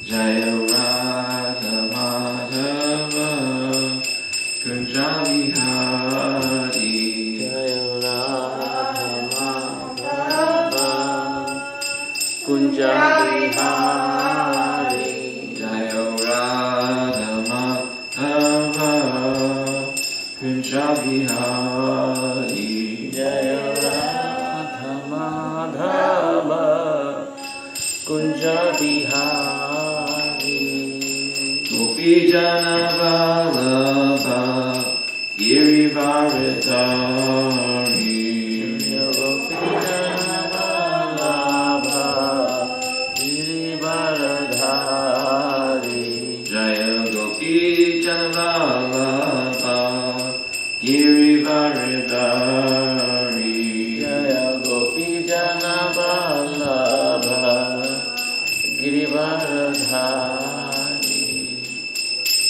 Jaya Radha Madhava Kunja Vihari. Jaya Radha Madhava Kunja Vihari. Jaya Radha Madhava Kunja Vihari. Jaya Radha Madhava Kunja Vihari. Gopi Jana Vallabha Girivaradari. Gopi Jana Vallabha Girivaradari. Jaya Gopi Jana Vallabha Girivaradari. Jaya Gopi Jana Vallabha Girivaradari.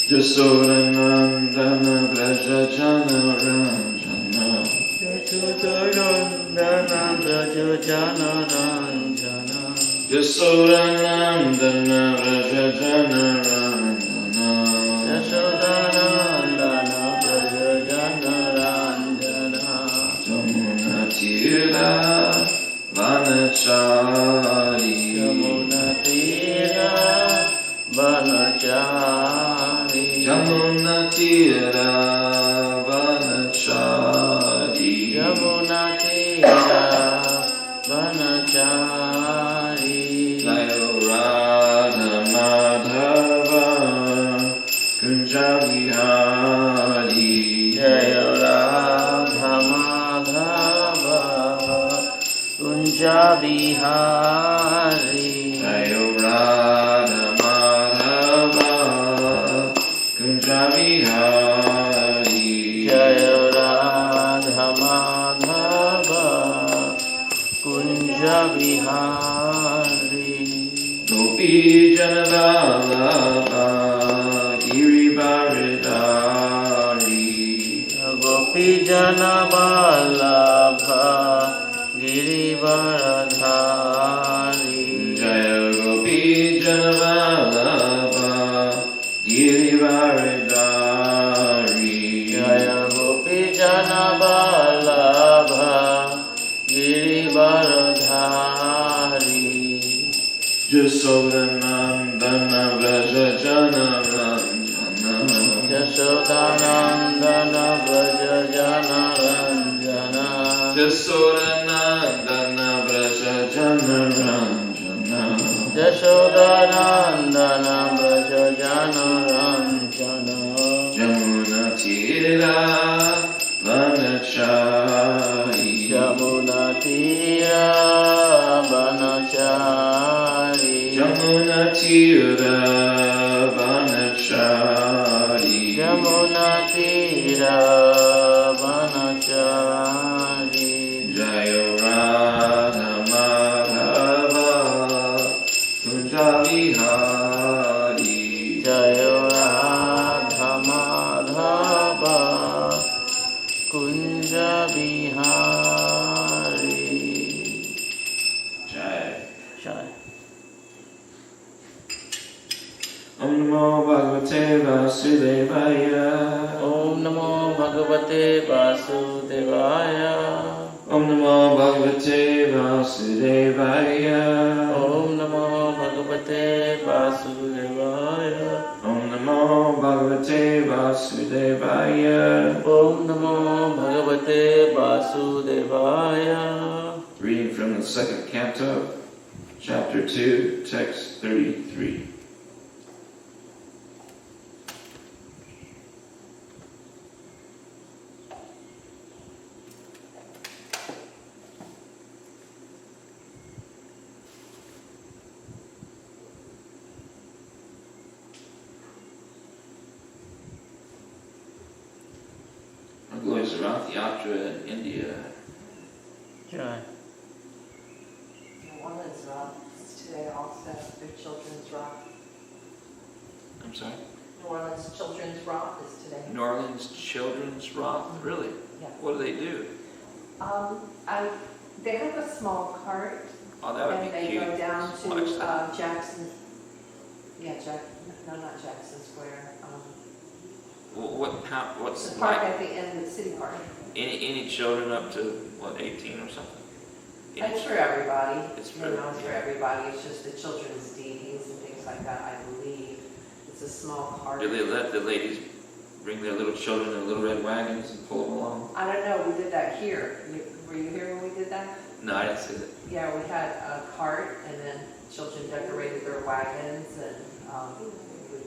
Jasodanandana Vraja Jana Ranjana. Jasodanandana Vraja Jana Ranjana. Jasodanandana Vraja Jana Ranjana. Jasodanandana Vraja Jana Ranjana. Jamuna Tira Vanachari. Jamuna Tira Vanachari. Jamuna Tira Vanachari. Jamuna Tira Vanachari. Jaya Radha Madhava Kunja Vihari. Jaya Radha Madhava Kunja Vihari. Jaya Radha Madhava Kunja Vihari. Jaya Radha Madhava Kunja Vihari. Gopi Jana Vallabha Girivaradari. Gopi Jana Vallabha Girivaradari. Jaya Gopi Jana Vallabha Girivaradari. Jaya Gopi Jana Vallabha Girivaradari. Jasodanandana Vraja Jana Ranjana. Jasodanandana Vraja Jana Ranjana. Jasodanandana Vraja Jana Ranjana. Jasodanandana Vraja Jana Ranjana. Jamuna Tira Vanachari. Jamuna Tira Vanachari. Jamuna Tira Vanachari. Jamuna Tira Vanachari. Jaya Radha Madhava Kunja Vihari. Jaya Radha Madhava Kunja Vihari. Jai. Jai. Om Namo Bhagavate Vasudevaya. Om Namo Bhagavate Vasudevaya. Om Namo Bhagavate Vasudevaya. Om Namo Bhagavate Vasudevaya. Om Namo Bhagavate Vasudevaya. Om Namo Bhagavate Vasudevaya. Reading from the second canto, chapter 2, text 33. Going to Rath Yatra in India. Jai. New Orleans Roth is today also their children's Roth. I'm sorry? New Orleans Children's Roth is today. New Orleans Children's Roth? Really? Yeah. What do they do? They have a small cart, Oh, that would and be they cute. go down Watch to that. Jackson's Yeah, no, not Jackson Square. What's The park like? at the end of the city park. Any children up to, what, 18 or something? It's for everybody. It's for everybody. It's just the children's DVDs and things like that, I believe. It's a small park. Do they let the ladies bring their little children in little red wagons and pull them along? I don't know, we did that here. Were you here when we did that? No, I didn't see that. Yeah, we had a cart and then children decorated their wagons and,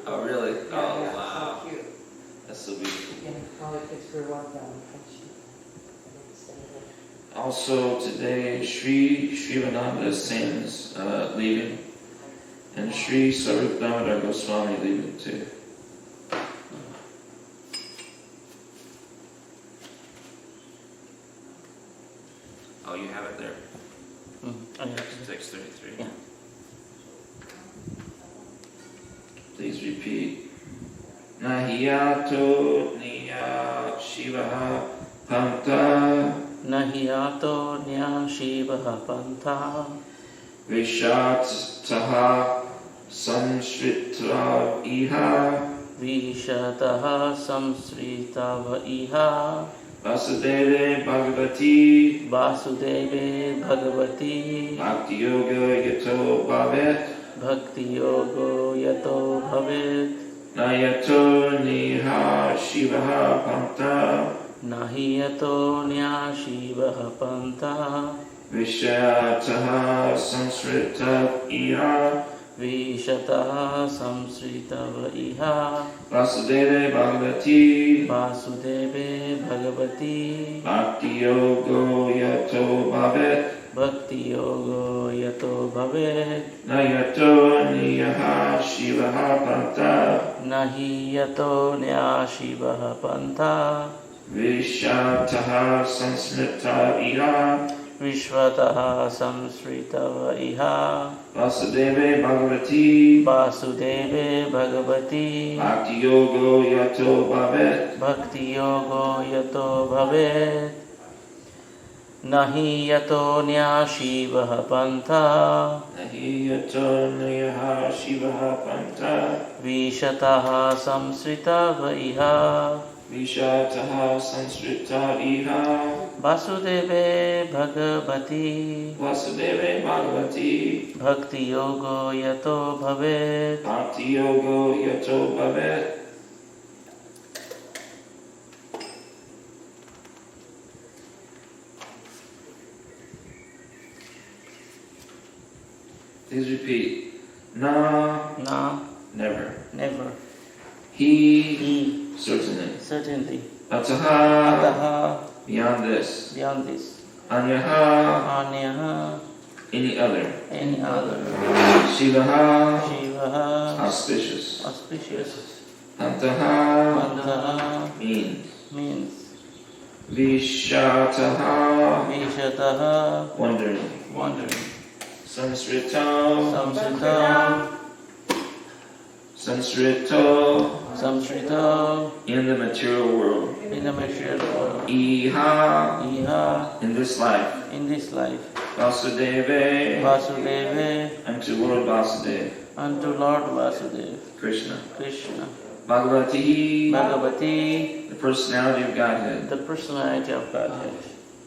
Oh, really? yeah, Wow. so cute. That's so beautiful. Yeah, all the kids grew up down in Also today, Srivananda Sen's leaving, and Sri Sarup Damodar Goswami leaving too. Oh, you have it there. Text 33. Yeah. Please repeat. Nahiyato niya shivaha panta Nahiyato nya shivaha pantha Vishataha samsritra iha Vishataha samsritava iha Vasudeve Bhagavati Vasudeve Bhagavati Bhakti Yoga Yato Bhavet Bhakti Yogo Yato Bhavet Nayato Niha Shivaha Panta Nahiyato nya shivaha pantha Vishataha samsritra iha Vishataha samsritava iha Vasudeve Bhagavati Vasudeve Bhagavati Bhakti Yogo Yato Bhavet Bhakti Yogo Yato Bhavet Nayato Niyaha Shivaha Panta Nahi Yato Nya Shivaha Pantha Vishataha Samsmrita Iha Vishvataha Samsritava Iha Vasudeve Bhagavati Vasudeve Bhagavati Bhakti Yogo Yato Bhavet Bhakti Yogo Yato Bhavet Nahi Yato Nya Shivaha Pantha Nahi Yato Niyaha Shivaha Panta Vishataha Samsritava Iha Vishataha Samsrita Iha Vasudeve Bhagavati Vasudeve Bhagavati Bhakti Yogo Yato Bhavet Bhakti Yogo Yato Bhavet Please repeat. Na, Na, never. never. He, certainly. Certainly. Ataha, Ataha, beyond this. beyond this. Anyaha, Anyaha, any other. any other. Shivaha, Shivaha, auspicious. auspicious. Antaha, Pantaha, means. means. Vishataha, Vishataha, wondering. wandering. Samsrito, Samsrito, Samsrito, Samsrito, in the material world. in the material world. Iha, Iha, in this life. in this life. Vasudeve, Vasudeva, unto Lord Vasudeva. unto Lord Vasudeva. Krishna. Krishna. Bhagavati, Bhagavati, the personality of Godhead. the personality of Godhead.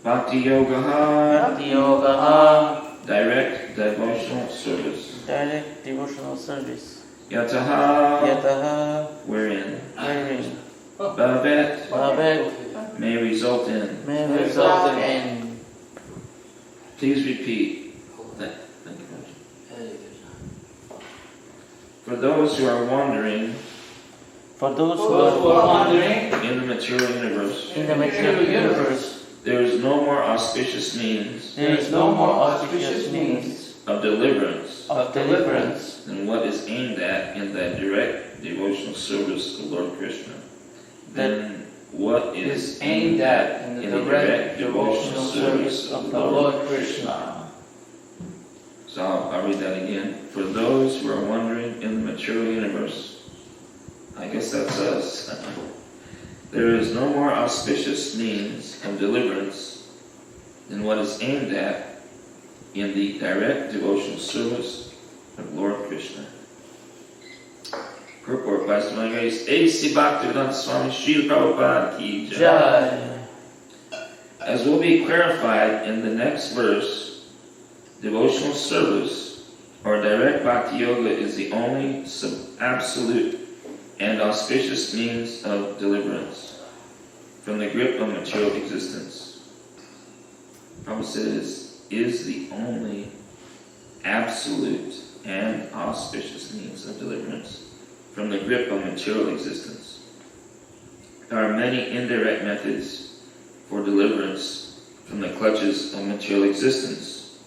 Bhakti Yogaha, Bhakti Yogaha, direct devotional service. direct devotional service. Yataha, Yataha, wherein. wherein Bhavet, Bhavet may result in. may result in. Please repeat. Thank you. For those who are wandering For those who are wandering in the material universe, in the material universe, there is no more auspicious means there is no more auspicious means of deliverance of deliverance than what is aimed at in that direct devotional service of Lord Krishna. Then what is aimed at in the direct devotional service of the Lord Krishna. So I'll read that again. For those who are wandering in the material universe, I guess that's us. There is no more auspicious means of deliverance than what is aimed at in the direct devotional service of Lord Krishna. Purport by His Divine Grace, A.C. Bhaktivedanta Swami Srila Prabhupada Ki Jai. Jai. As will be clarified in the next verse, devotional service or direct bhakti yoga is the only absolute and auspicious means of deliverance from the grip of material existence. Prabhu says, is the only absolute and auspicious means of deliverance from the grip of material existence. There are many indirect methods for deliverance from the clutches of material existence,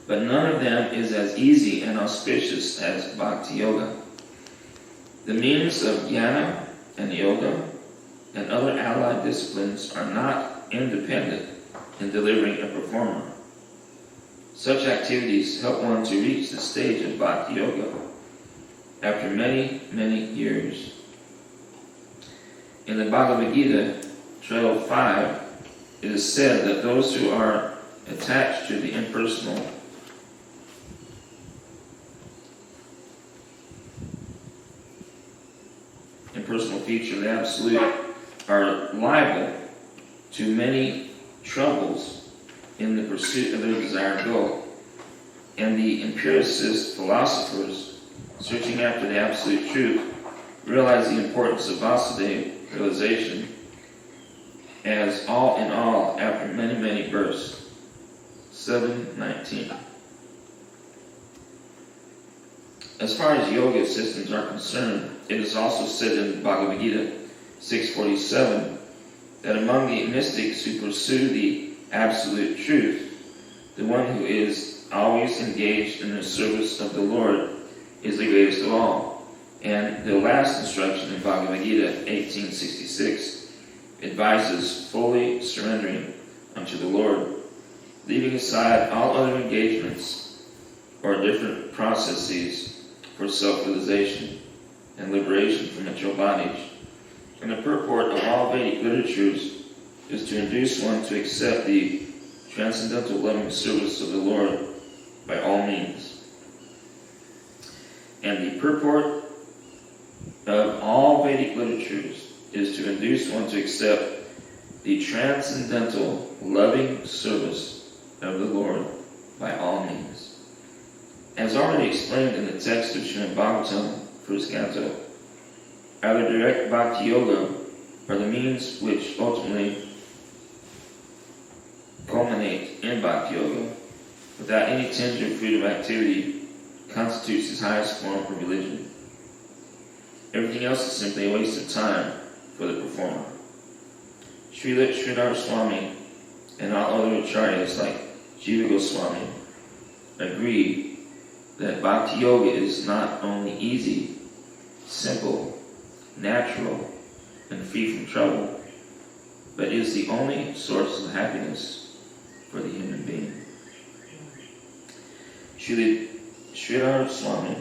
but none of them is as easy and auspicious as bhakti yoga. The means of jnana and yoga and other allied disciplines are not independent in delivering a performer. Such activities help one to reach the stage of bhakti yoga after many, many years. In the Bhagavad Gita 12.5, it is said that those who are attached to the impersonal feature of the Absolute are liable to many troubles in the pursuit of their desired goal. And the empiricist philosophers, searching after the Absolute Truth, realize the importance of Vasudeva realization as all in all after many, many births. 7.19. As far as yoga systems are concerned, it is also said in Bhagavad Gita 6.47 that among the mystics who pursue the Absolute Truth, the one who is always engaged in the service of the Lord is the greatest of all. And the last instruction in Bhagavad Gita 18.66 advises fully surrendering unto the Lord, leaving aside all other engagements or different processes for self-realization and liberation from material bondage. And the purport of all Vedic literatures is to induce one to accept the transcendental loving service of the Lord by all means. And the purport of all Vedic literatures is to induce one to accept the transcendental loving service of the Lord by all means. As already explained in the text of Srimad Bhagavatam, first canto, either direct bhakti yoga or the means which ultimately culminate in bhakti yoga, without any tinge or fruit of activity, constitutes his highest form of religion. Everything else is simply a waste of time for the performer. Srila Sridhar Swami and all other acharyas like Jiva Goswami agree that bhakti yoga is not only easy, simple, natural, and free from trouble, but is the only source of happiness for the human being. Sridhar Swami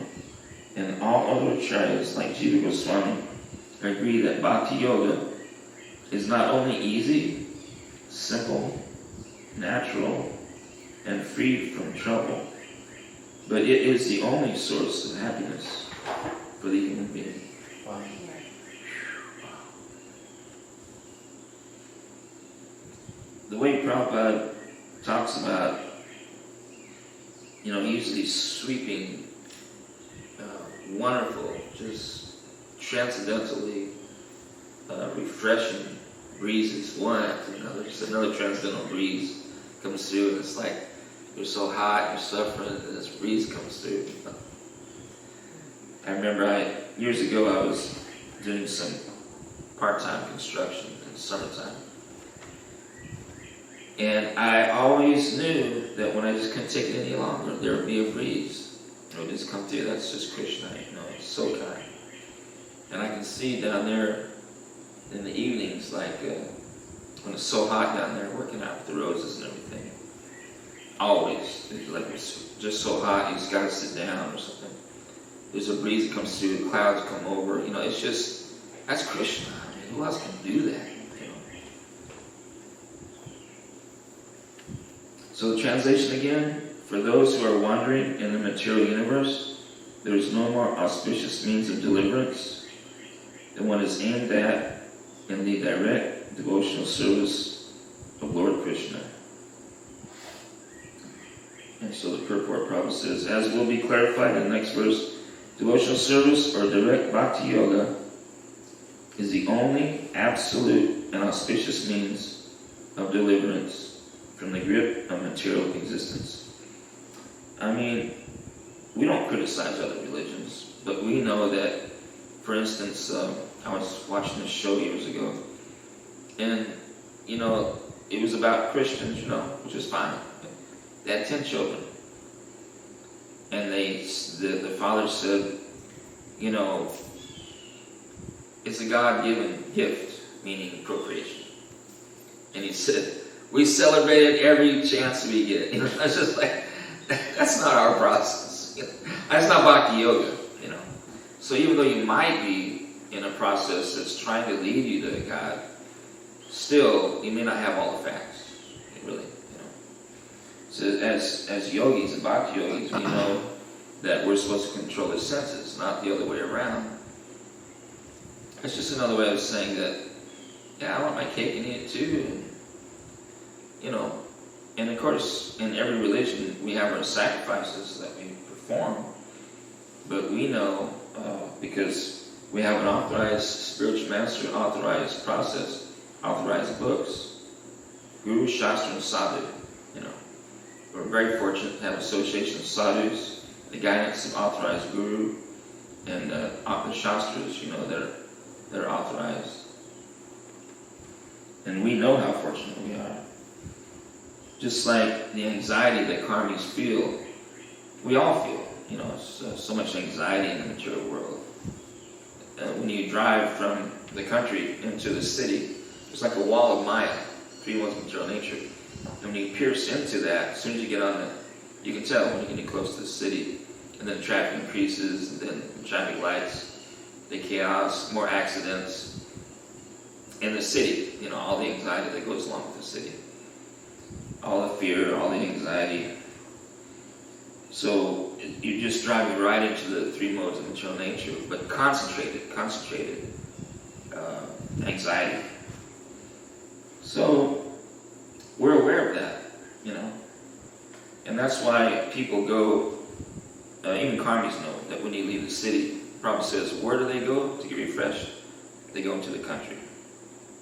and all other acharyas like Jiva Goswami agree that bhakti yoga is not only easy, simple, natural, and free from trouble, but it is the only source of happiness for the human being. Wow. The way Prabhupada talks about, he uses these sweeping, wonderful, just transcendentally refreshing breezes, one after another. Just another transcendental breeze comes through, and it's like you're so hot, you're suffering, and this breeze comes through. I remember years ago I was doing some part-time construction in the summertime. And I always knew that when I just couldn't take it any longer, there would be a breeze. It would just come through. That's just Krishna, it's so kind. And I can see down there in the evenings, like when it's so hot down there, working out with the roses and everything. Always, it's just so hot, you just gotta sit down or something. There's a breeze that comes through, the clouds come over, it's just, that's Krishna. Who else can do that? So the translation again, for those who are wandering in the material universe, there is no more auspicious means of deliverance than what is aimed at in the direct devotional service of Lord Krishna. And so the purport Prabhu says, as will be clarified in the next verse, devotional service or direct bhakti yoga is the only absolute and auspicious means of deliverance from the grip of material existence. I mean, we don't criticize other religions, but we know that, for instance, I was watching this show years ago, and, it was about Christians, which is fine. They had 10 children, and the father said, it's a God-given gift, meaning procreation. And he said, we celebrate it every chance we get. It's just like, that's not our process. That's not bhakti yoga, So even though you might be in a process that's trying to lead you to God, still, you may not have all the facts, really, So as yogis and bhakti yogis, we know that we're supposed to control the senses, not the other way around. It's just another way of saying that, I want my cake and eat it too. And of course, in every religion, we have our sacrifices that we perform. But we know, because we have an authorized spiritual master, authorized process, authorized books, Guru, Shastra, and Sadhu. We're very fortunate to have association of sadhus, the guidance of authorized Guru, and the Shastras, that are authorized. And we know how fortunate we are. Just like the anxiety that karmis feel, we all feel. So much anxiety in the material world. When you drive from the country into the city, it's like a wall of Maya, 3 modes of material nature. And when you pierce into that, as soon as you get on you can tell when you're getting close to the city. And then traffic increases, and then the traffic lights, the chaos, more accidents. In the city, all the anxiety that goes along with the city. All the fear, all the anxiety. So you're just driving right into the 3 modes of material nature, but concentrated anxiety. So we're aware of that, and that's why people go, even karmis know that when you leave the city, Prabhu says, where do they go to get refreshed? They go into the country,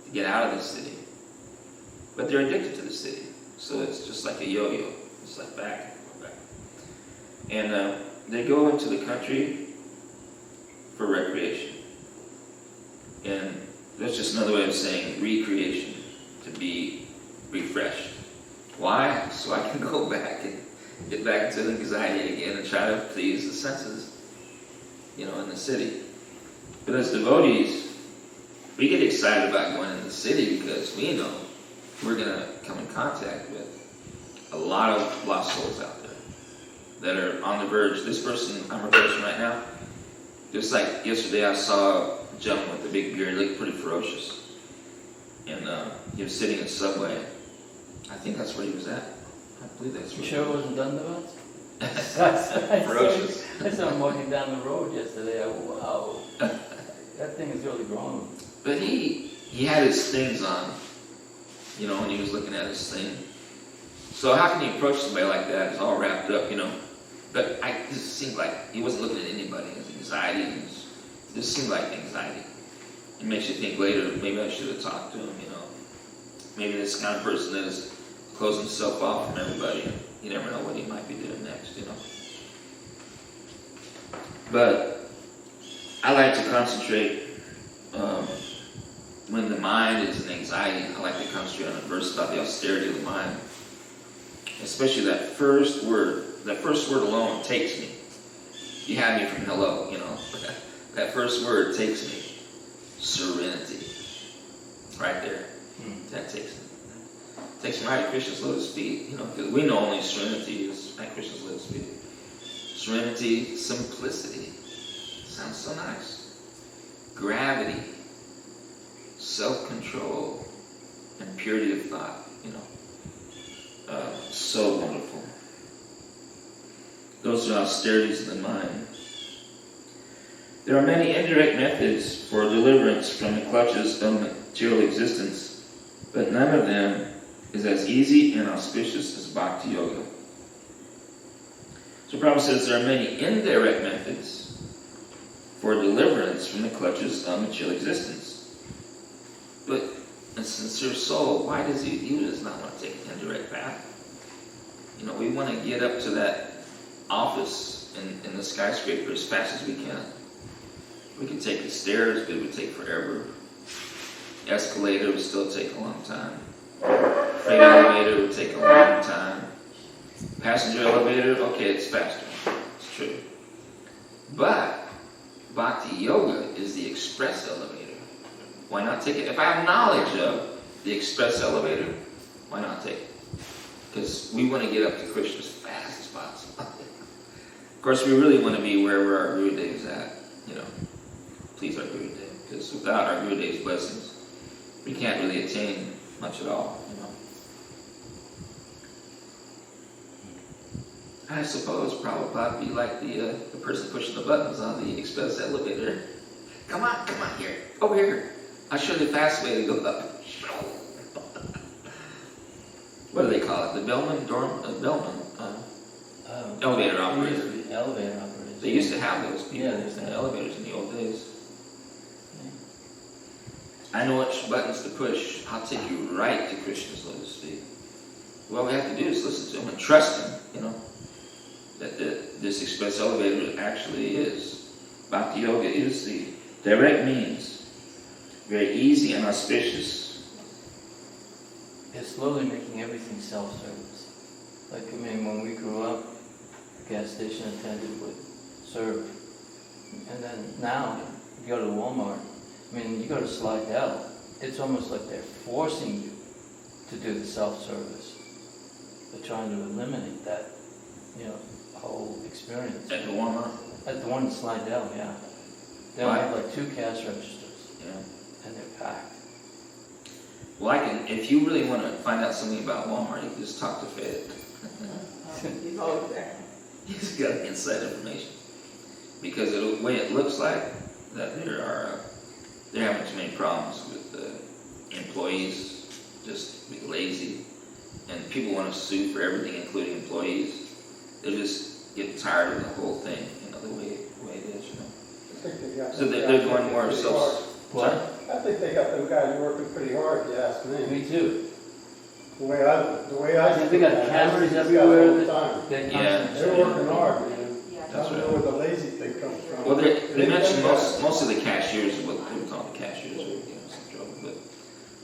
to get out of the city. But they're addicted to the city, so it's just like a yo-yo. It's like back. And they go into the country for recreation. And that's just another way of saying recreation, to be refreshed. Why? So I can go back and get back into anxiety again and try to please the senses, in the city. But as devotees, we get excited about going into the city because we know we're going to come in contact with a lot of lost souls out there that are on the verge. This person I'm approaching right now, just like yesterday I saw a gentleman with a big beard, he looked pretty ferocious. And he was sitting in a subway. I think that's where he was at. I believe that's where You sure it wasn't Dunderbutt? Ferocious. I saw him walking down the road yesterday. Wow. That thing is really grown. But he had his things on, when he was looking at his thing. So how can you approach somebody like that? It's all wrapped up, But it just seemed like he wasn't looking at anybody. His anxiety, it just seemed like anxiety. It makes you think later, maybe I should have talked to him, Maybe this kind of person that is closing himself off from everybody. You never know what he might be doing next, But I like to concentrate when the mind is in anxiety. I like to concentrate on a verse about the austerity of the mind. Especially that first word. That first word alone takes me. You had me from hello, That first word takes me. Serenity. Right there. That takes me. Takes me right at Krishna's lotus feet, because we know only serenity is at Krishna's lotus feet. Serenity, simplicity. Sounds so nice. Gravity, self-control, and purity of thought, So wonderful. Those are austerities of the mind. There are many indirect methods for deliverance from the clutches of material existence, but none of them is as easy and auspicious as Bhakti Yoga. So Prabhupada says there are many indirect methods for deliverance from the clutches of material existence. But a sincere soul, why does he does not want to take an indirect path? You know, we want to get up to that office in the skyscraper as fast as we can. We can take the stairs, but it would take forever. Escalator would still take a long time. Freight elevator would take a long time. Passenger elevator, okay, it's faster. It's true. But Bhakti Yoga is the express elevator. Why not take it? If I have knowledge of the express elevator, why not take it? Because we want to get up to Krishna as fast as possible. Of course, we really want to be wherever our Guru Dev is at. You know, please our Guru Dev. Because without our Guru Dev's blessings, we can't really attain much at all. You know. I suppose Prabhupada would be like the person pushing the buttons on the express elevator. Come on here, over here. I'll show you the fast way to go up. What do they call it? The bellman, elevator operator. Elevator operators. They used to have those people Yeah, in the elevators in the old days. Yeah. I know which buttons to push. I'll take you right to Krishna's lotus feet. What we have to do is listen to him and trust him, you know, that this express elevator actually is. Bhakti Yoga is the direct means, very easy and auspicious. It's slowly making everything self-service. Like, I mean, when we grew up, the gas station attendant would serve. And then now, you go to Walmart, I mean, you go to Slidell, it's almost like they're forcing you to do the self-service. They're trying to eliminate that, you know, whole experience. At the Walmart? At the one in Slidell, yeah. They only have like 2 cash registers. Yeah. And they're packed. Well, if you really want to find out something about Walmart, you can just talk to Fed. He's always there. He's got inside information. Because the way it looks like, that they're having too many problems with employees just being lazy. And people want to sue for everything, including employees. They're just getting tired of the whole thing, you know, the way it is, you know. So they're going more self. What? I think they got them guys working pretty hard, if you ask me. Me too. The way I They got cameras everywhere. They're working hard, man. Yeah. I don't know where the lazy thing comes from. Well, they mentioned most of the cashiers, what they would call the cashiers, were getting some trouble, but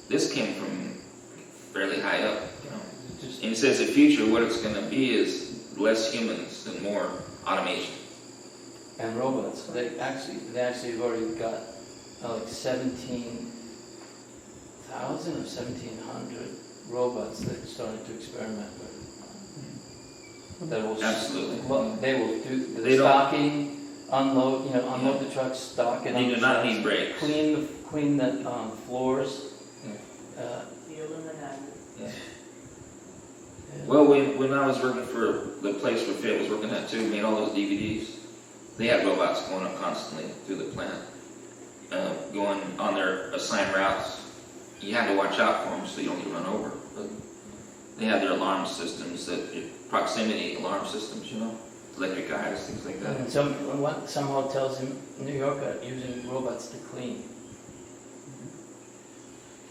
this came from fairly high up, you know. And it says the future, what it's going to be is less humans and more automation. And robots. They actually have already got like 17,000 or 1,700 robots that started to experiment with. That will Absolutely. Well, they will do the They stocking, unload the trucks, stock it. They do not need brakes. Clean the floors. The Illuminati. Yeah. Well, when I was working for the place where Fed was working at too, made all those DVDs, they had robots going up constantly through the plant, going on their assigned routes. You had to watch out for them so you don't get run over. But they had their alarm systems, proximity alarm systems, you know, electric eyes, things like that. And some hotels in New York are using robots to clean.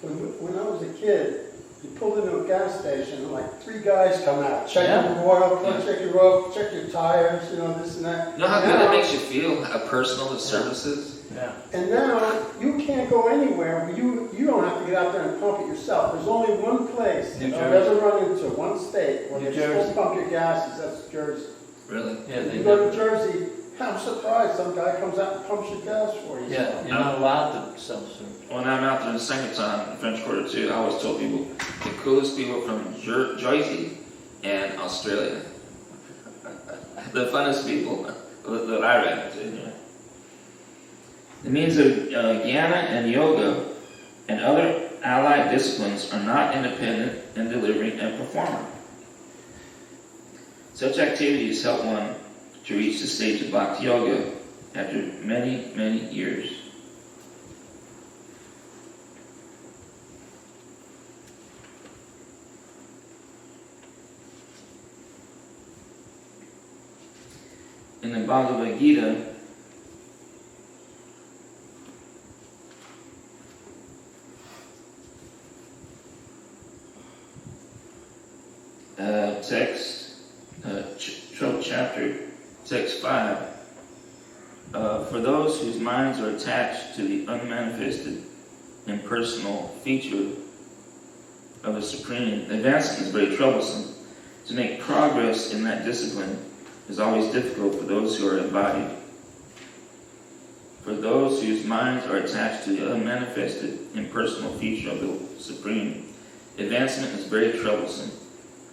When I was a kid, you pulled into a gas station, and like 3 guys come out, check your oil, check your oil, check your tires, you know, this and that. You know how good it makes you feel, how personal the service is? Yeah. And now, you can't go anywhere, you don't have to get out there and pump it yourself. There's only one place New I've Jersey. ever run into, one state, where New they Jersey. still pump your gases, that's Jersey. Really? Yeah, You go to Jersey, I'm surprised some guy comes out and pumps your gas for you. Yeah, you're not allowed to self-serve. When I'm out there in Singleton, in the French Quarter too, I always told people, the coolest people from Jersey and Australia. The funnest people that I ran into. You know. The means of jnana and yoga and other allied disciplines are not independent in delivering and performing. Such activities help one to reach the stage of Bhakti Yoga after many, many years. In the Bhagavad Gita, chapter, text 5, for those whose minds are attached to the unmanifested impersonal feature of the Supreme, advancement is very troublesome. To make progress in that discipline is always difficult for those who are embodied. For those whose minds are attached to the unmanifested impersonal feature of the Supreme, advancement is very troublesome.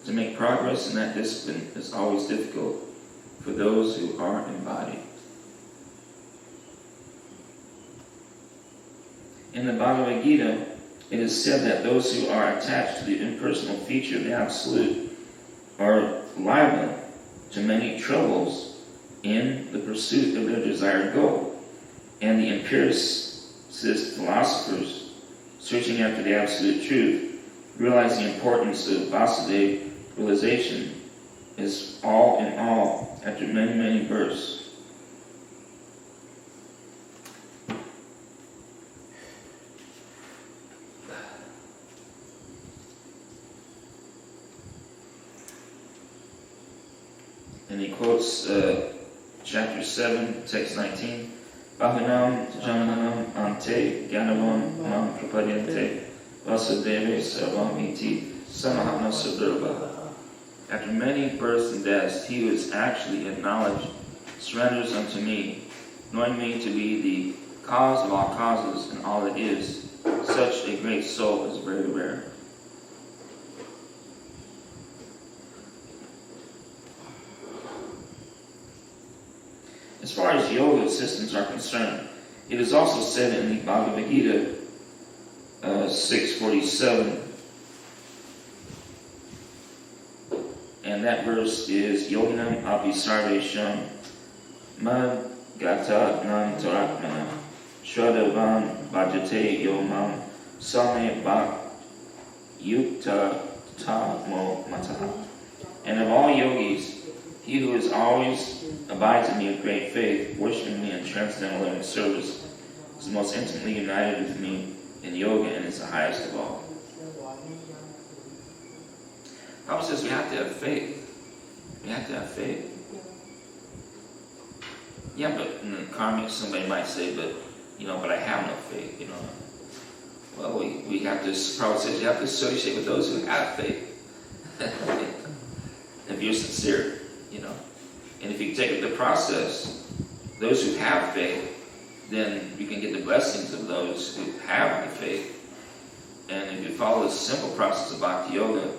To make progress in that discipline is always difficult for those who are embodied. In the Bhagavad Gita, it is said that those who are attached to the impersonal feature of the Absolute are liable to many troubles in the pursuit of their desired goal. And the empiricist philosophers, searching after the Absolute Truth, realize the importance of Vasudeva realization is all in all after many, many births. And he quotes chapter 7, text 19, Bahunam Jananam Ante Gyanavam Nam Prapadyante Vasudeva Sarvam Iti Samahana Sadurva. After many births and deaths, he who is actually in knowledge surrenders unto me, knowing me to be the cause of all causes and all that is. Such a great soul is very rare. As far as yoga systems are concerned, it is also said in the Bhagavad Gita 6:47, and that verse is Yoginam api sarvesham mad gata gnam taratmana shwadavam bhajate yomam same bhak yukta tamo mataha. And of all yogis, he who is always abides in me with great faith, worshiping me in transcendental loving service, is the most intimately united with me in yoga and is the highest of all. Prabhu says we have to have faith. We have to have faith. Yeah, but in the karma, somebody might say, but I have no faith, Well, we have to, Prabhu says you have to associate with those who have faith. If you're sincere. And if you take the process, those who have faith, then you can get the blessings of those who have the faith. And if you follow this simple process of Bhakti Yoga,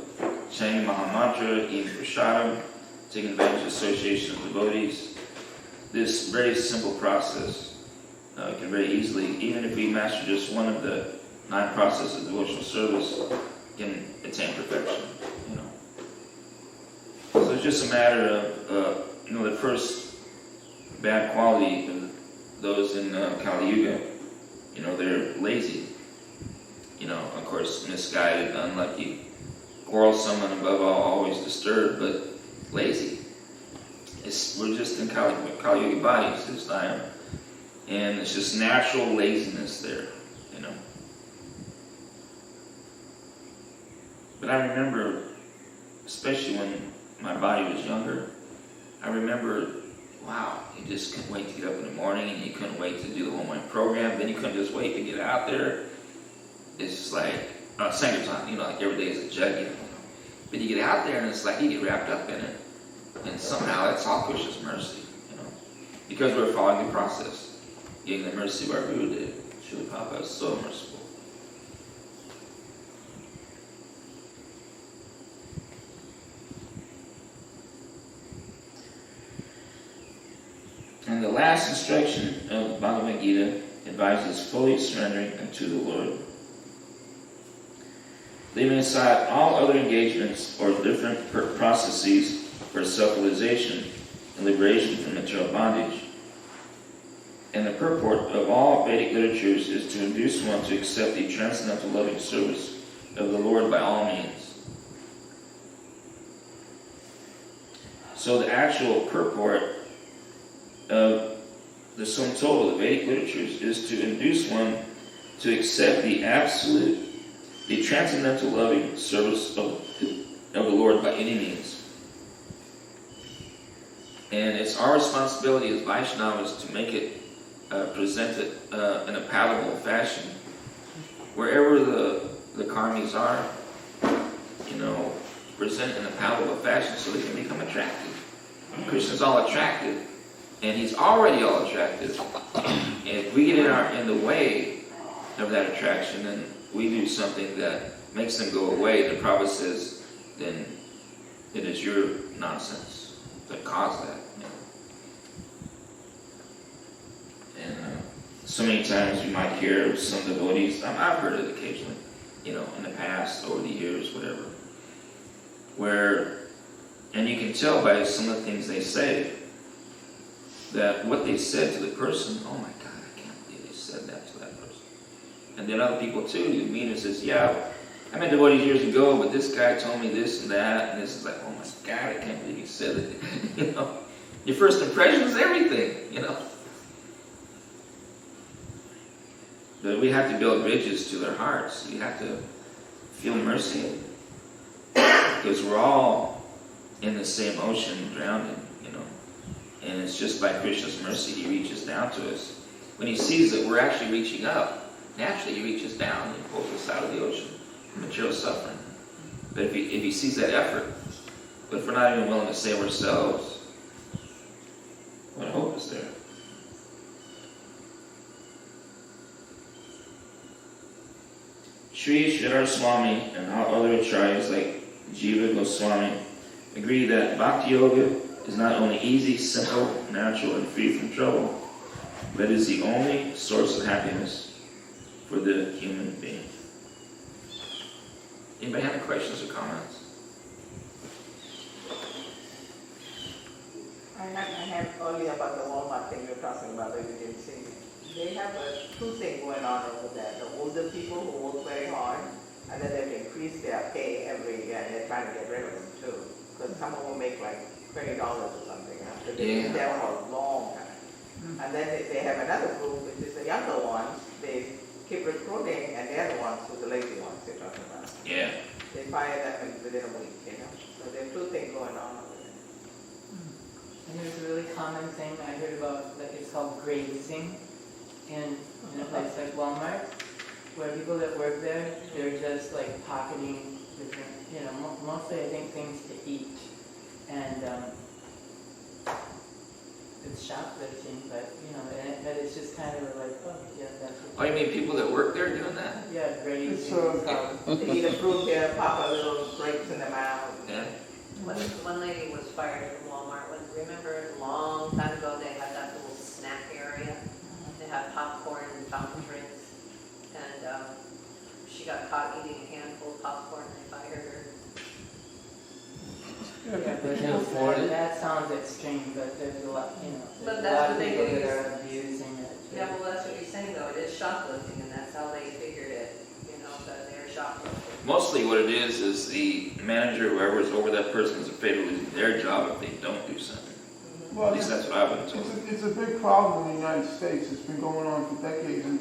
chanting Mahamantra, eating Prasadam, taking advantage of association of devotees, this very simple process can very easily, even if we master just one of the 9 processes of devotional service, can attain perfection. So it's just a matter of, the first bad quality of those in Kali Yuga, they're lazy. Of course, misguided, unlucky, quarrelsome, and above all, always disturbed, but lazy. We're just in Kali Yuga bodies this time, and it's just natural laziness there, But I remember, especially when my body was younger, I remember, wow, you just couldn't wait to get up in the morning, and you couldn't wait to do the whole morning program, then you couldn't just wait to get out there. It's just like, Sankirtan, like every day is a jug, But you get out there, and it's like you get wrapped up in it, and somehow it's all Krishna's mercy, Because we're following the process, getting the mercy of our Guru did. Srila Prabhupada is so merciful. And the last instruction of Bhagavad Gita advises fully surrendering unto the Lord. Leaving aside all other engagements or different processes for self-realization and liberation from material bondage. And the purport of all Vedic literatures is to induce one to accept the transcendental loving service of the Lord by all means. So the actual purport of the sum total of Vedic literatures is to induce one to accept the transcendental loving service of the Lord by any means. And it's our responsibility as Vaishnavas to make it presented in a palatable fashion. Wherever the karmis are, present in a palatable fashion so they can become attractive. Krishna's all attractive, and he's already all attractive. And if we get in the way of that attraction, then we do something that makes them go away. The Prabhu says, then it is your nonsense that caused that. And so many times you might hear of some devotees, I've heard it occasionally, in the past, over the years, whatever, and you can tell by some of the things they say, that what they said to the person, oh my God, I can't believe they said that to that person. And then other people too, you meet and says, yeah, I met devotees years ago, but this guy told me this and that, and this is like, oh my God, I can't believe he said it. Your first impression is everything, But we have to build bridges to their hearts. We have to feel mercy. Because we're all in the same ocean drowning, And it's just by Krishna's mercy he reaches down to us. When he sees that we're actually reaching up, naturally he reaches down and pulls us out of the ocean of material suffering. But if he sees that effort, but if we're not even willing to save ourselves, what hope is there? Sri Sridhar Swami and other acharyas like Jiva Goswami agree that Bhakti Yoga is not only easy, simple, natural, and free from trouble, but is the only source of happiness for the human being. Anybody have any questions or comments? I have earlier about the Walmart thing you were talking about that you didn't see. They have two things going on over there. The older people who work very hard, and then they've increased their pay every year, and they're trying to get rid of them too. Because some of them make like $20 or something after they've been there for a long time. And then they have another group, which is the younger ones. They keep recruiting, and they're the ones who are the lazy ones you're talking about. Yeah. They fire them within a week, So there are two things going on over there. And there's a really common thing I heard about, like it's called grazing in a place like Walmart, where people that work there, they're just like pocketing different, mostly I think things to eat. And it's shoplifting, but but it's just kind of like, oh yeah, that's what. Oh, you mean people that work there doing that? Yeah, grazing. They eat a fruit there, pop a little grapes in their mouth. Yeah. One lady was fired from Walmart. Remember, a long time ago, they had that little snack area. They had popcorn and fountain drinks. And she got caught eating a handful of popcorn and they fired her. Yeah, but Can't afford it. that sounds extreme, but there's a lot, But there's a that's lot what of they people do. that are abusing it. Yeah, well, that's what you're saying, though. It is shoplifting, and that's how they figured it, that they're shoplifting. Mostly what it is the manager, whoever is over that person, is afraid of losing their job if they don't do something. Well, At least that's what I've been told. it's a big problem in the United States. It's been going on for decades, and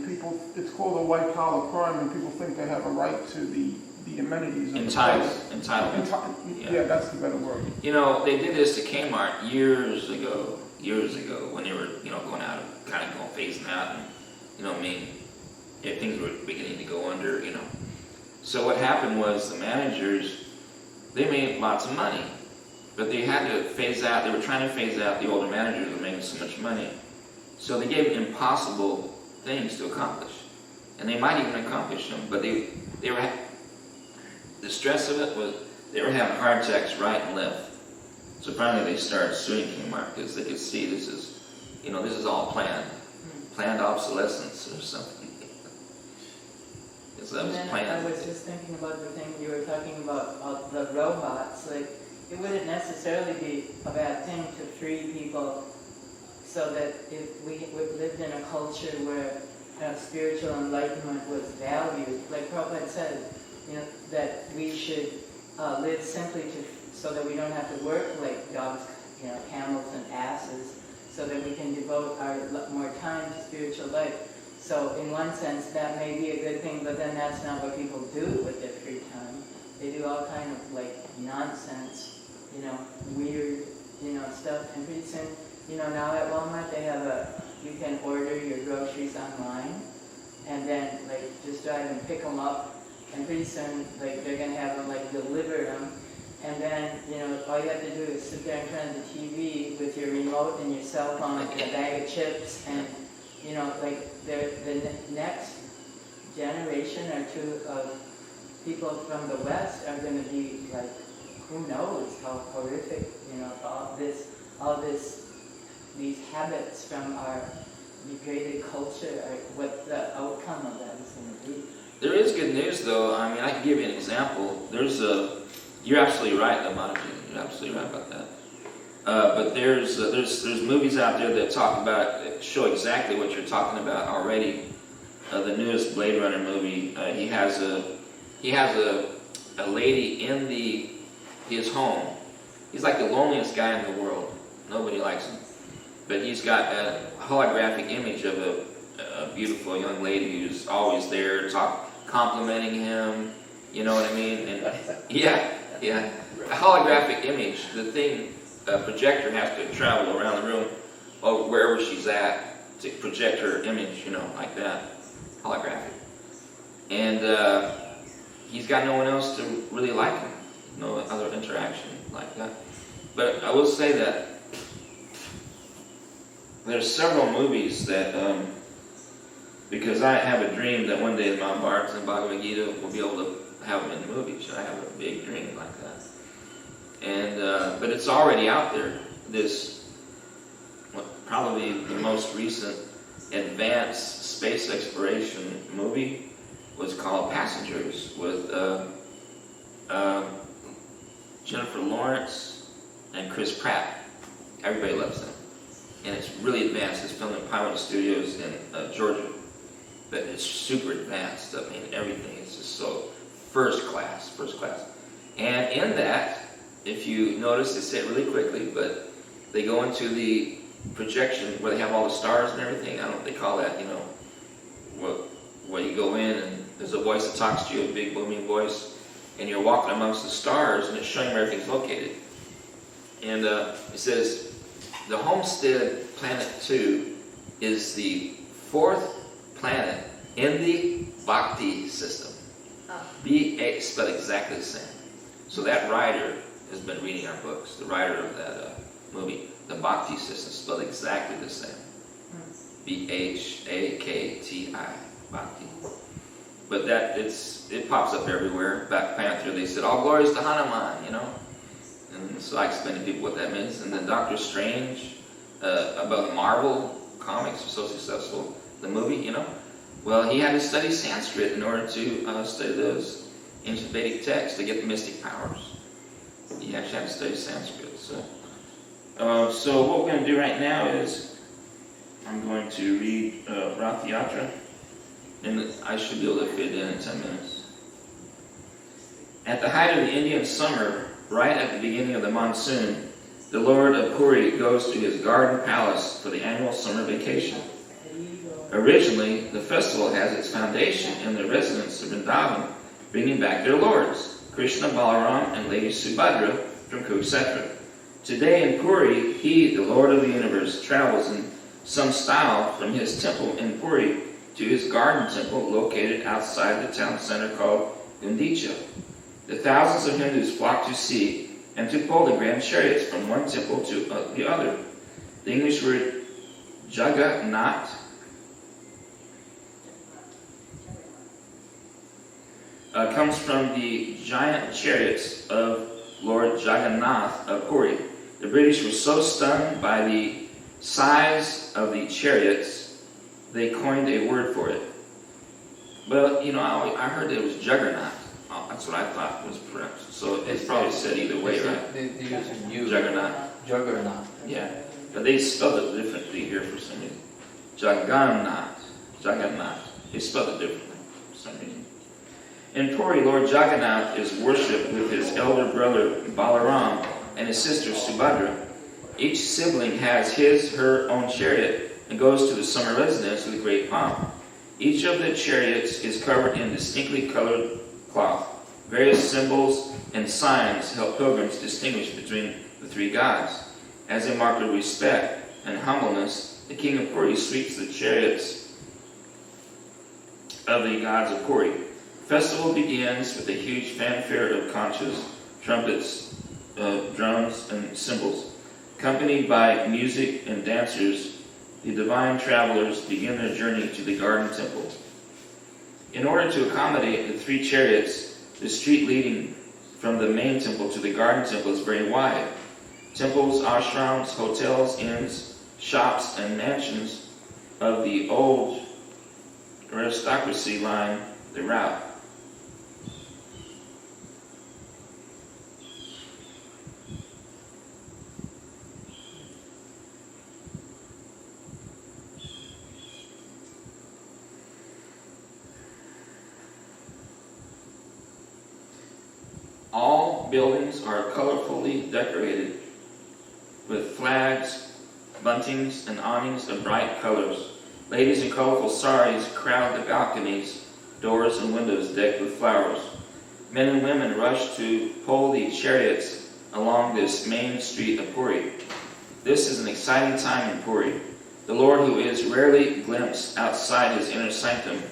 it's called a white collar crime, and people think they have a right to the amenities of the place. Entitlement. Yeah, that's the better word. They did this to Kmart years ago, when they were, going out and kind of phasing out, and, things were beginning to go under, So what happened was the managers, they made lots of money, but they had to phase out, they were trying to phase out the older managers who were making so much money. So they gave impossible things to accomplish. And they might even accomplish them, but the stress of it was they were having heart attacks right and left. So finally they started suing Kmart because they could see this is all planned obsolescence or something. Because that was And then planned. I was just thinking about the thing you were talking about the robots. Like, it wouldn't necessarily be a bad thing to free people so that if lived in a culture where spiritual enlightenment was valued, like Prabhupada said, that we should live simply so that we don't have to work like dogs, camels and asses, so that we can devote more time to spiritual life. So in one sense, that may be a good thing, but then that's not what people do with their free time. They do all kind of nonsense, weird, stuff. And pretty soon, now at Walmart they have you can order your groceries online, and then just drive and pick them up, and pretty soon they're gonna have them deliver them, and then all you have to do is sit there in front of the TV with your remote and your cell phone and a bag of chips, and the next generation or two of people from the West are going to be who knows how horrific, these habits from our degraded culture, what the outcome of that is going to be. There is good news, though. I mean, I can give you an example. You're absolutely right, Amaji. You're absolutely right about that. But there's movies out there that show exactly what you're talking about already. The newest Blade Runner movie, he has a lady in his home. He's like the loneliest guy in the world. Nobody likes him. But he's got a holographic image of a beautiful young lady who's always there, complimenting him. You know what I mean? And yeah, a holographic image. The thing. A projector has to travel around the room or wherever she's at to project her image, like that, holographic. And he's got no one else to really like him, no other interaction like that. But I will say that there's several movies that, because I have a dream that one day the Mahabharata and Bhagavad Gita will be able to have them in the movies. I have a big dream like that. And but it's already out there. Probably the most recent advanced space exploration movie was called Passengers with Jennifer Lawrence and Chris Pratt. Everybody loves them, and it's really advanced. It's filmed in Pilot Studios in Georgia, but it's super advanced. I mean, everything is just so first class. And in that, if you notice, they say it really quickly, but they go into the projection where they have all the stars and everything. I don't know what they call that, where you go in and there's a voice that talks to you, a big booming voice, and you're walking amongst the stars and it's showing where everything's located. And it says, the Homestead Planet 2 is the 4th planet in the Bhakti system. B-A, spelled exactly the same. So that writer has been reading our books. The writer of that movie, the Bhakti system, spelled exactly the same. B-H-A-K-T-I, Bhakti. But it pops up everywhere. Black Panther, they said, all glories to Hanuman, And so I explained to people what that means. And then Doctor Strange, about Marvel comics are so successful, the movie, Well, he had to study Sanskrit in order to study those ancient Vedic texts to get the mystic powers. You actually have to study Sanskrit. So what we're going to do right now is I'm going to read Rath Yatra, and I should be able to fit it in 10 minutes. At the height of the Indian summer, right at the beginning of the monsoon, the Lord of Puri goes to his garden palace for the annual summer vacation. Originally, the festival has its foundation in the residents of Vrindavan, bringing back their lords, Krishna, Balaram, and Lady Subhadra from Kurukshetra. Today in Puri, he, the Lord of the universe, travels in some style from his temple in Puri to his garden temple located outside the town center called Gundicha. The thousands of Hindus flock to see and to pull the grand chariots from one temple to the other. The English word Jagannath comes from the giant chariots of Lord Jagannath of Puri. The British were so stunned by the size of the chariots, they coined a word for it. But, I heard it was Juggernaut. That's what I thought was correct. So it's probably said either way, right? They use Juggernaut. Juggernaut. Yeah. But they spelled it differently here for some reason. Jagannath. They spelled it differently for some reason. In Puri, Lord Jagannath is worshipped with his elder brother Balaram and his sister Subhadra. Each sibling has her own chariot and goes to the summer residence with great pomp. Each of the chariots is covered in distinctly colored cloth. Various symbols and signs help pilgrims distinguish between the three gods. As a mark of respect and humbleness, the king of Puri sweeps the chariots of the gods of Puri. Festival begins with a huge fanfare of conchas, trumpets, drums, and cymbals. Accompanied by music and dancers, the divine travelers begin their journey to the garden temple. In order to accommodate the three chariots, the street leading from the main temple to the garden temple is very wide. Temples, ashrams, hotels, inns, shops, and mansions of the old aristocracy line the route. All buildings are colorfully decorated with flags, buntings, and awnings of bright colors. Ladies in colorful saris crowd the balconies, doors, and windows decked with flowers. Men and women rush to pull the chariots along this main street of Puri. This is an exciting time in Puri. The Lord, who is rarely glimpsed outside his inner sanctum,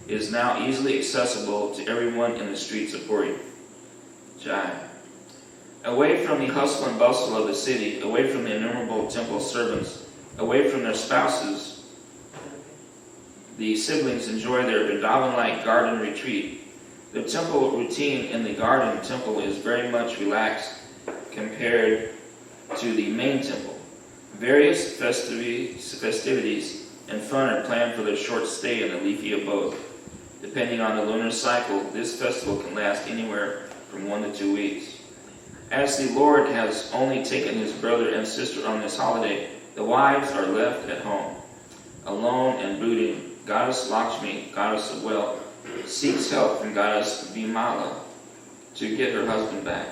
is now easily accessible to everyone in the streets of Puri. Jai. Away from the hustle and bustle of the city, away from the innumerable temple servants, away from their spouses, the siblings enjoy their Vrindavan-like garden retreat. The temple routine in the garden temple is very much relaxed compared to the main temple. Various festivities and fun are planned for their short stay in the leafy abode. Depending on the lunar cycle, this festival can last anywhere from 1 to 2 weeks. As the Lord has only taken his brother and sister on this holiday, the wives are left at home, alone and brooding. Goddess Lakshmi, goddess of wealth, seeks help from goddess Vimala to get her husband back.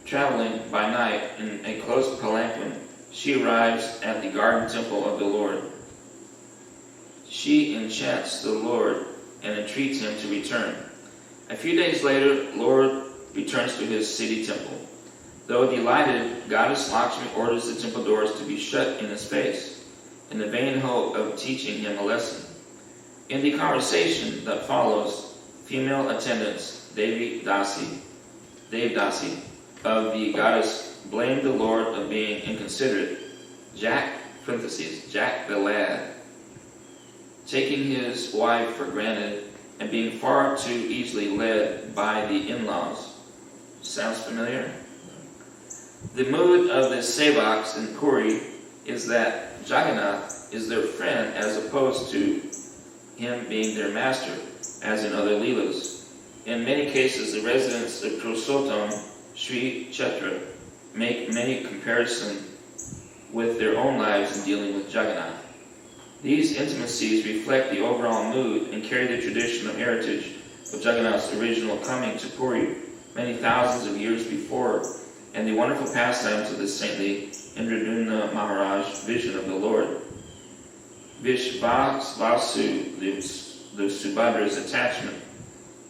Traveling by night in a closed palanquin, she arrives at the garden temple of the Lord. She enchants the Lord and entreats him to return. A few days later, Lord returns to his city temple. Though delighted, goddess Lakshmi orders the temple doors to be shut in his face, in the vain hope of teaching him a lesson. In the conversation that follows, female attendants, Dev Dasi, of the goddess blame the Lord of being inconsiderate. Jack the lad, taking his wife for granted and being far too easily led by the in-laws. Sounds familiar? The mood of the Sevaks in Puri is that Jagannath is their friend as opposed to him being their master, as in other Leelas. In many cases, the residents of Purushottam, Sri Kshetra, make many comparisons with their own lives in dealing with Jagannath. These intimacies reflect the overall mood and carry the tradition of heritage of Jagannath's original coming to Puri many thousands of years before, and the wonderful pastimes of the saintly Indradumna Maharaj vision of the Lord. Vishvasu, the Subhadra's attachment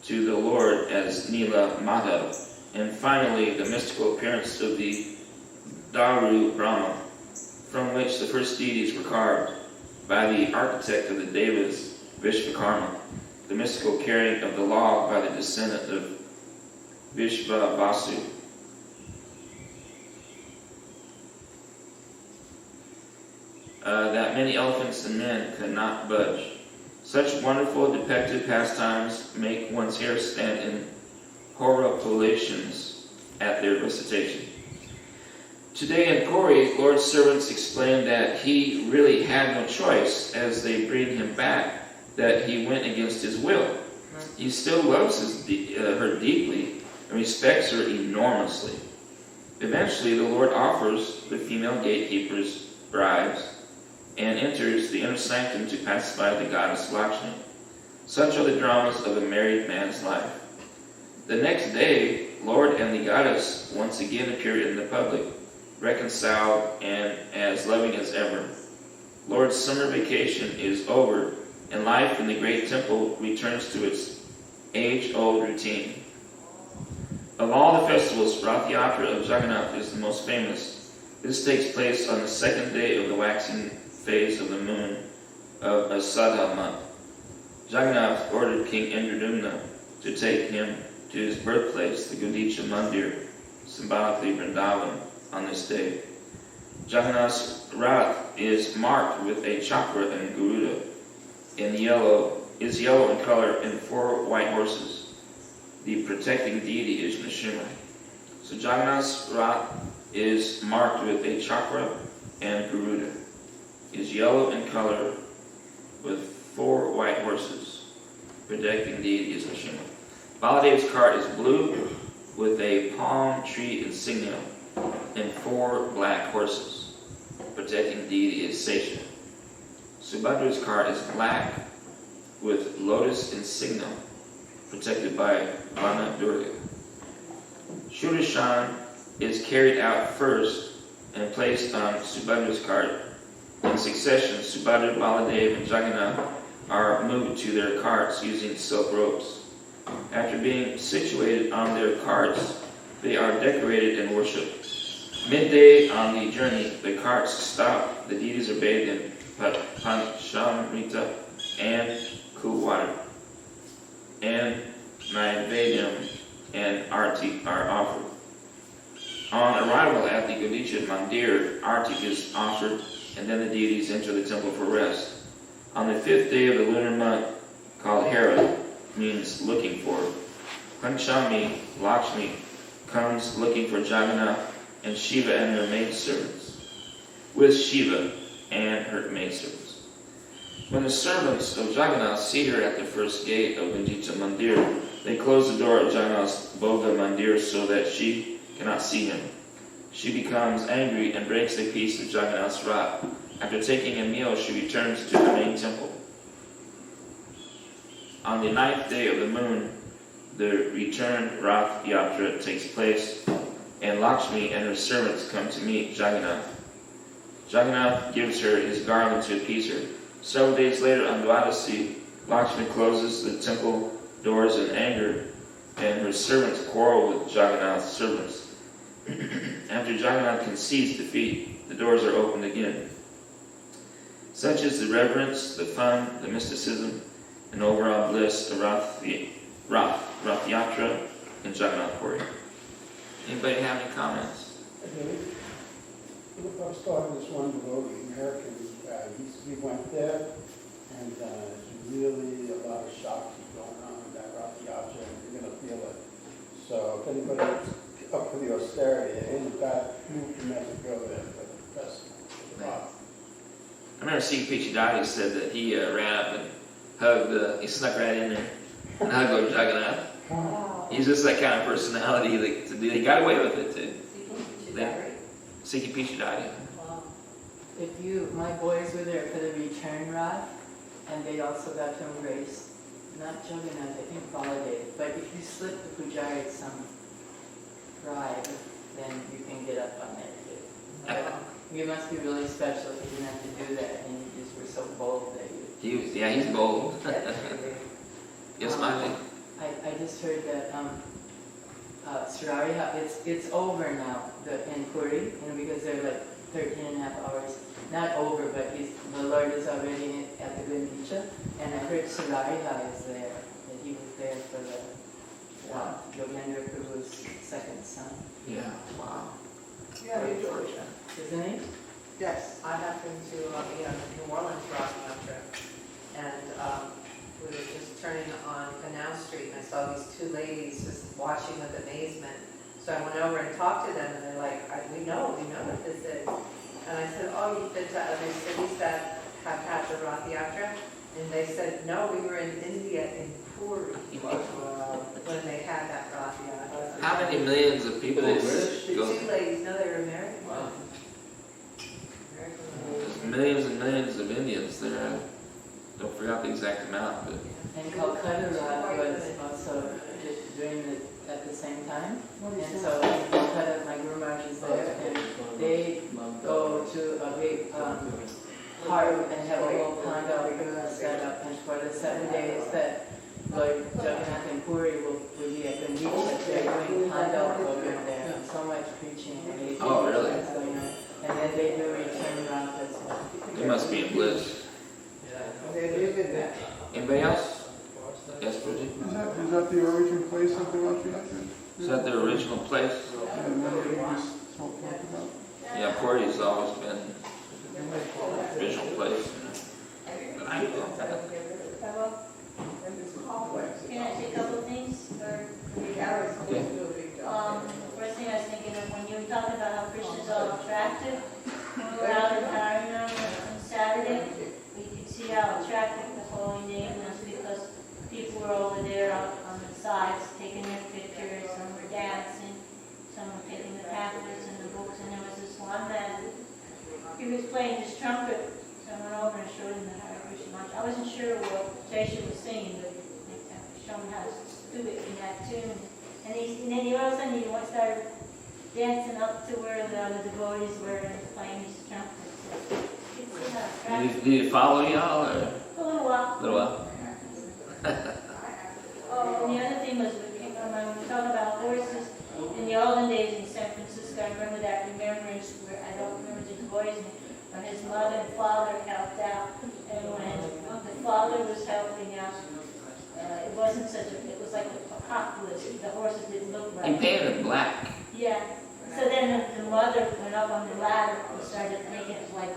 to the Lord as Nila Madhav, and finally the mystical appearance of the Daru Brahma, from which the first deities were carved by the architect of the Devas, Vishvakarma, the mystical carrying of the law by the descendant of Vishvavasu. That many elephants and men could not budge. Such wonderful depicted pastimes make one's hair stand in horripilations at their recitation. Today in Puri, Lord's servants explain that he really had no choice as they bring him back, that he went against his will. He still loves her deeply and respects her enormously. Eventually, the Lord offers the female gatekeepers bribes enters the inner sanctum to pacify the goddess Lakshmi. Such are the dramas of a married man's life. The next day, Lord and the goddess once again appear in the public, reconciled and as loving as ever. Lord's summer vacation is over, and life in the great temple returns to its age-old routine. Of all the festivals, Rath Yatra of Jagannath is the most famous. This takes place on the second day of the waxing phase of the moon of Asadha month. Jagannath ordered King Indradumna to take him to his birthplace, the Gundicha Mandir, symbolically Vrindavan, on this day. Jagannath's Rath is marked with a chakra and garuda is yellow in color, and 4 white horses. The protecting deity is Nrsimha. So Jagannath's Rath is marked with a chakra and garuda, is yellow in color with 4 white horses. Protecting deity is Nrsimha. Baladev's cart is blue with a palm tree insignia and 4 black horses. Protecting deity is Sesha. Subhadra's cart is black with lotus insignia, protected by Vana Durga. Shudashan is carried out first and placed on Subhadra's cart. In succession, Subhadra, Baladev, and Jagannath are moved to their carts using silk ropes. After being situated on their carts, they are decorated and worshipped. Midday on the journey, the carts stop. The deities are bathed in Panchamrita and cool water, and Naivedyam and Arti are offered. On arrival at the Gundicha Mandir, Arti is offered, and then the deities enter the temple for rest. On the 5th day of the lunar month, called Hera, means looking for, Panchami, Lakshmi, comes looking for Jagannath and Shiva and her maidservants, with Shiva and her maidservants. When the servants of Jagannath see her at the first gate of Gundicha Mandir, they close the door of Jagannath's Bhoga Mandir so that she cannot see him. She becomes angry and breaks a piece of Jagannath's Rath. After taking a meal, she returns to the main temple. On the 9th day of the moon, the return Rath Yatra takes place, and Lakshmi and her servants come to meet Jagannath. Jagannath gives her his garland to appease her. Several days later, on Dwadasi, Lakshmi closes the temple doors in anger, and her servants quarrel with Jagannath's servants. After Jagannath concedes defeat, the doors are opened again. Such is the reverence, the fun, the mysticism, and overall bliss of Rath Yatra in Jagannath Puri. Anybody have any comments? I was talking to this one devotee, American, he went there, and really a lot of shocks going on in that Rath Yatra, and you're going to feel it. So if anybody's up for the austerity, it ain't a bad move to make it go there, but that's wow. I remember C. Pichidati said that he ran up and hugged, he snuck right in there and hugged Jagannath. Wow. He's just that kind of personality. He got away with it too. Siki Pichidati. Wow. My boys were there for the return Rath, and they also got to embrace, not Jagannath, I think Baladev, but if you slip the Pujari some pride, then you can get up on there too. But you must be really special if you didn't have to do that, and you just were so bold that you... He's bold. Yes, Miley? I just heard that Sarariha, it's over now in Puri, because they're like 13 and a half hours. Not over, but the Lord is already at the Gundicha. And I heard Sarariha is there, that he was there for the Yogendra Prabhu's second son. Yeah, wow. Yeah, you do it. Isn't he? Yes. I happened to be on the New Orleans Rath Yatra, and we were just turning on Canal Street, and I saw these 2 ladies just watching with amazement. So I went over and talked to them, and they're like, we know what this is. And I said, oh, you've been to other cities that have had the Rath Yatra? And they said, no, we were in India in Puri when they had that Rath Yatra. How many millions of people The go? 2 ladies, no, they were American. Wow. Millions and millions millions of Indians there. Don't forget the exact amount, but And Calcutta was also at the same time. And so in Calcutta, my Guru Maharaj is there, and they go to a big park and have a whole pandal set up. And for the 7 days that Lord Jagannath and Puri will be at the beach, they're doing pandal program there. And so much preaching and education Oh, really? is going on. And then they do return route as well. they must be in bliss. They live in that. Anybody else? Yes, Bridget? Is that the origin place of the Rath Yatra? Is that their original place? Yeah, the one that you just talked about? Yeah, Puri's always been the original place. But I know that. Can I say a couple of things? Or, Okay. first thing I was thinking of when you were talking about how Krishna's all attractive, when we were out in Harinam on Saturday, we could see how attractive the holy name was because people were over there on the sides taking their pictures, some were dancing, some were taking the pamphlets and the books, and there was this one man, he was playing his trumpet, so I went over and showed him the Hare Krishna mantra. I wasn't sure what Jaisha was singing, but I showed him how to do it in that tune. And then all of a sudden he started dancing up to where the devotees were and playing his trumpet. So you could see how attractive. Do you follow y'all or A little while. a little while? Oh, and the other thing was, when we talk about horses, in the olden days in San Francisco, I remember that remembrance where, I don't remember the boy's name, but his mother and father helped out, and when the father was helping out, it wasn't it was like a apocalypse, the horses didn't look right. He painted it black. Yeah, so then the mother went up on the ladder and started making it like.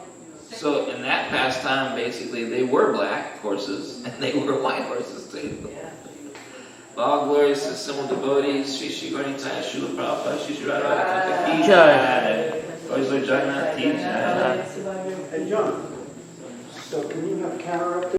So in that past time, basically, they were black horses, and they were white horses too. Yeah. All glories to Simul devotees, Shri Shri Gauranitai, Srila Prabhupada, Shri Shri Radha Kanta Ki Jai. Glories Lord Jagannath Ki Jai. Hey, John, so can you have Kara up there?